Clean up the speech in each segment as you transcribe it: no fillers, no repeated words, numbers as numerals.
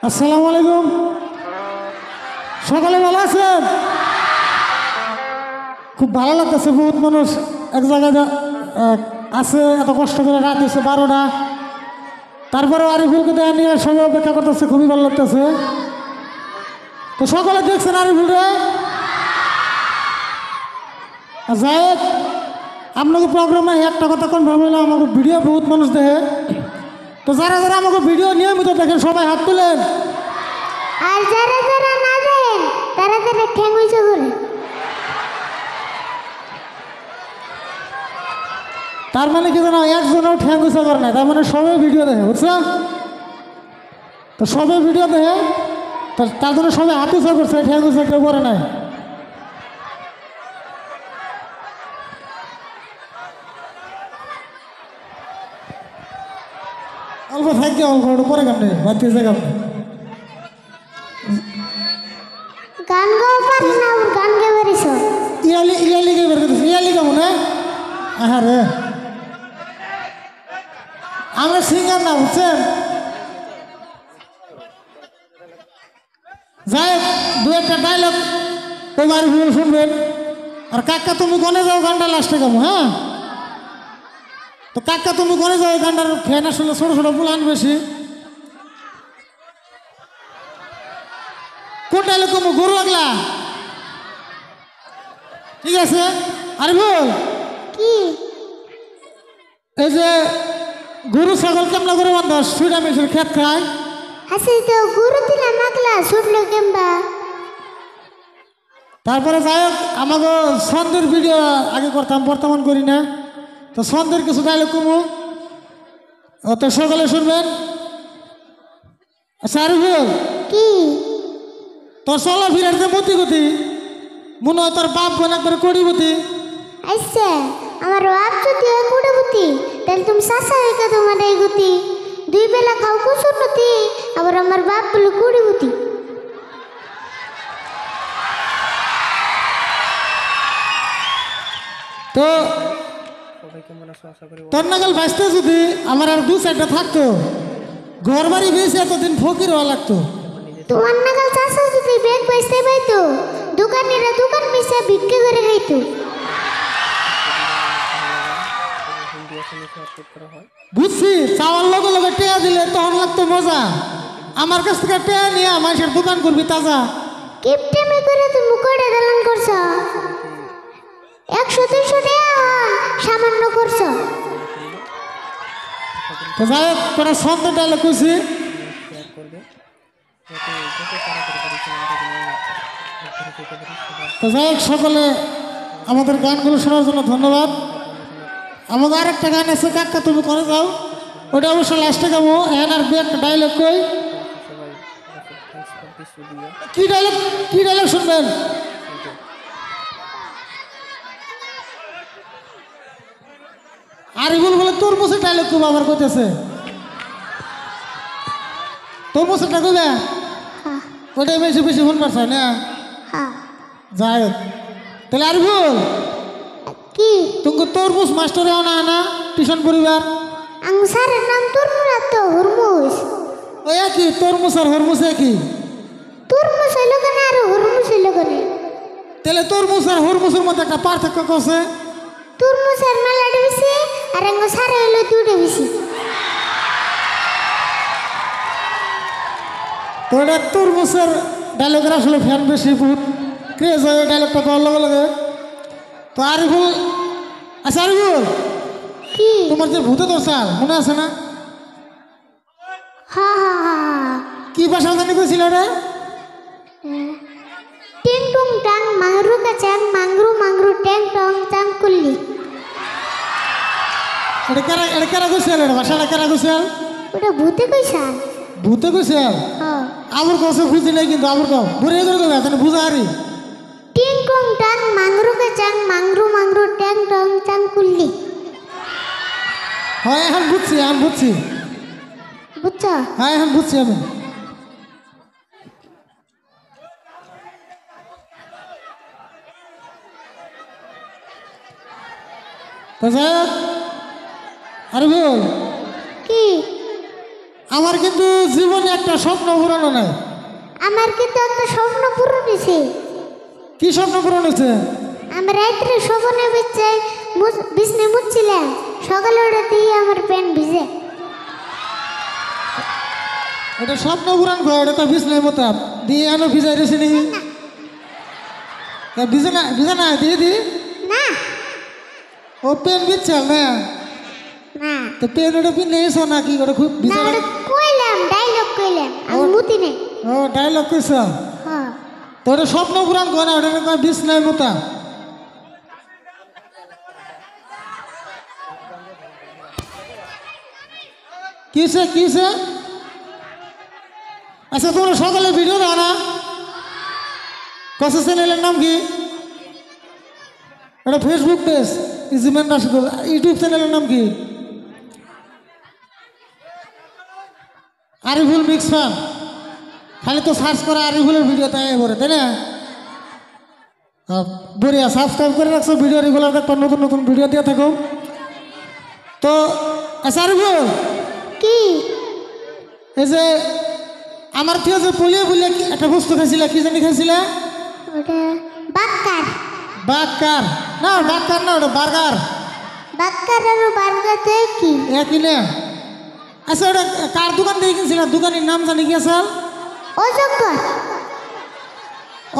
আসসালামু আলাইকুম। সকালে ভালো আছেন? খুব ভালো লাগতেছে। বহুত মানুষ এক জায়গায় আছে, এত কষ্ট করে রাত হচ্ছে 12টা, তারপরেও আরিফুলকে দেওয়া নিয়ে সবাই অপেক্ষা করতেছে। খুবই ভালো লাগতেছে। তো সকালে দেখছেন আরিফুলরে। যাই হোক, আপনাকে প্রোগ্রামে একটা কথা কনফার্ম হইলো, আমাকে ভিডিও বহুত মানুষ দেখে। তো যারা যারা আমাকে ভিডিও নিয়মিত দেখেন সবাই হাত তুলেন। আর যারা যারা না দেখেন তারা তারা ঠ্যাং উঁচু করে। তার মানে কি জানো, একজনও ঠ্যাং উঁচা করে নাই, তার মানে সবাই ভিডিও দেখে, বুঝছো? তো সবাই ভিডিও দেখে, তার জন্য সবাই হাত উঁচা করছে, ঠ্যাং উঁচা কেউ করে নাই। অল্প থাকবে, অল্প পরে কামনে বাদ দিয়ে কামনে গান গাও পারি না, ওর গান গে বেরিস। ইয়ালি কে বের করতেছে, ইয়ালি কেমন? হ্যাঁ রে, আমরা সিঙ্গার না, বুঝছেন? যাই দু একটা ডায়লগ ওই বাড়ি শুনবেন। আর কাকা তুমি গনে যাও গানটা লাস্টে কেমন? হ্যাঁ, তো কাকা তুমি গনে যাও, এই গানটার ফ্যান আসলে ছোটো ছোটো পুলান বেশি। কোন ডায়লগ কমু? গরু আগলা, ঠিক আছে? আরে বল, কি এই যে গরু ছাগল কেমন করে বান্ধব সুইডা মেশির খেত খায়। হাসি তো গুরু দিলা মাগলা ছুটলো কেমবা। তারপরে যাই হোক, আমাকে ছন্দের ভিডিও আগে করতাম, বর্তমান করি না। তো ছন্দের কিছু ডায়লগ কমু, তো সকালে শুনবেন। আচ্ছা আরিফুল, কি তোর চলাফেরার যে মতি গতি, মনে হয় তোর বাপ বোন একবার কড়িপতি। আচ্ছা, আমার বাপ যদি হয় কুড়েবতী, তাহলে তুমি শাসা হইকা তোমার এই গতি। দুই বেলা খাও কুসুন্নতি, আবার আমার বাপ বলে কুড়েবতী। তো তোর নাগাল বাঁচতে যদি আমার আর 2-4টা থাকতো, ঘর বাড়ি বেশি এতদিন ফকির হওয়া লাগতো। তোমার নাগাল চাষা যদি ব্যাগ বেচতে পাইতো, দোকানিরা দোকান বেচে ভিক্ষে করে খাইতো। বুঝছি, চাওয়ার লগে লগে টেয়া দিলে তখন লাগতো মজা। আমার কাছ থেকে টেয়া নিয়ে মানুষের দোকান করবি তাজা। কিপটেমি করে তুমি কয়টা দালান করছ? 100-200 টাকা সামান্য করছ। তো যাই হোক, তোরা ছন্দ ডায়লগ কইছি। তো যাই হোক, সকলে আমাদের গানগুলো শোনার জন্য ধন্যবাদ। আমাদের আরেকটা গান আছে, কাকা তুমি করে যাও, ওটা অবশ্য লাস্টে গাবো। হ্যাঁ, আর একটা ডায়লগ কই। কি ডায়লগ শুনবেন? আরিফুল বলে তরমুজের ডায়লগ কইব, আমার কইতেছে তরমুজেরটা কইবে, হ্যাঁ ওটাই বেশি বেশি ফোন পারছে না। হ্যাঁ। যাই হোক, তাহলে আরিফুল, কি তুমি তরমুজ মাস্টারে আনা আনা টিউশন পরিবার আং স্যারের নাম তুরমুরা তো হুরমুজ। ওই একই, তরমুজ আর হরমুজ একই। তুরমুজ হইল কেন আর হুরমুজ হইল কেন? তাহলে তরমুজ আর হরমুজের মধ্যে একটা পার্থক্য আছে। তুরমুজের মেলাটা বেশি আর আঙ্গ স্যার হইল দুটো বেশি। তো এটা তরমুজের ডায়লগের আসলে ফ্যান বেশি, বহুত ক্রেজ হয় ডায়লগটা পাওয়ার লগে লগে। তো আরিফুল, আচ্ছা আরিফুল, কি তোমার যে ভূতে দর্শাল মনে আছে না? হা হা হা কি ভাষা জানি কইছিল রে? টিং টুং টাং মাংরু কাচাং মাংরু মাংরু ট্যাং টং চাং কুল্লি। এটা কেরা কইছিল? এটা ভাষাটা কেরা কইছিল? ওটা ভূতে কইছান। ভূতে কইছিল? হ্যাঁ। আমার কাছে বুঝি নাই, কিন্তু আমার কাউ বুড়ে করে দেবে, তাহলে বুঝা হারি। টিং টুং টাং মাংরু কাচাং মাংরু মাংরু ট্যাং টং চাং কুল্লি। হ্যাঁ, এখন বুঝছি, এখন বুঝছি। বুঝছ? হ্যাঁ, এখন বুঝছি আমি। তো যাই হোক, আরিফুল, কি আমার কিন্তু জীবনে একটা স্বপ্ন পূরণ নাই। আমার কিন্তু একটা স্বপ্ন পূরণ হয়েছে। কি স্বপ্ন পূরণ হয়েছে? আমি রাত্রে স্বপ্নে বেঁচে বিছনে মুছছিলাম, সকালে ওটা দিয়ে আমার প্যান্ট ভিজে। এটা স্বপ্ন পূরণ করে, এটা তো বিছনায় মতাম দিয়ে এনো ভিজাই রেছি নি। ভিজে না দিয়ে দি না ও পেন বিচ্ছাল না না, তো পেন ওটা পিনে এসো না কি করে খুব না ভিজে। ওটা কইলাম, ডাইলগ কইলাম, আমি মুতি নেই। ও ডায়লগ কইছ হ্যাঁ তো ওটা স্বপ্ন পূরণ করে না, ওটা বিছনায় মতাম। কিসে কিসে? আচ্ছা তোমরা সকালে ভিডিও দাও না? কত চ্যানেলের নাম কি? এটা ফেসবুক পেজ, ইজিমেন রাশিদুল। ইউটিউব চ্যানেলের নাম কি? Ariful mix fun. খালি তো সার্চ করা আরিফুলের ভিডিও তাই পরে, তাই না? বড়িয়া, সাবস্ক্রাইব করে রাখছো, ভিডিও রেগুলার দেখবা, নতুন নতুন ভিডিও দিয়ে থাকো। তো আচ্ছা আরিফুল, কি এই যে আমার থেকে যে পলিয়ে বললে একটা বস্তু খাইছিল, কি জানি খাইছিল? ওটা বাক্কার। বাক্কার না, বাক্কার না, ওটা বার্গার। বাক্কার আর বার্গার তো কি? একই না? আচ্ছা ওটা কার দোকান থেকে কিনছিল? দোকানের নাম জানি কি আছে? অযোগ্য।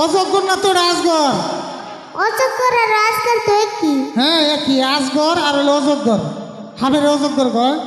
অজগর না তো, রাজগর। অযোগ্য আর রাজকার তো কি? হ্যাঁ একই, আজগর আর হলো অজগর। হাবের অজগর কয়।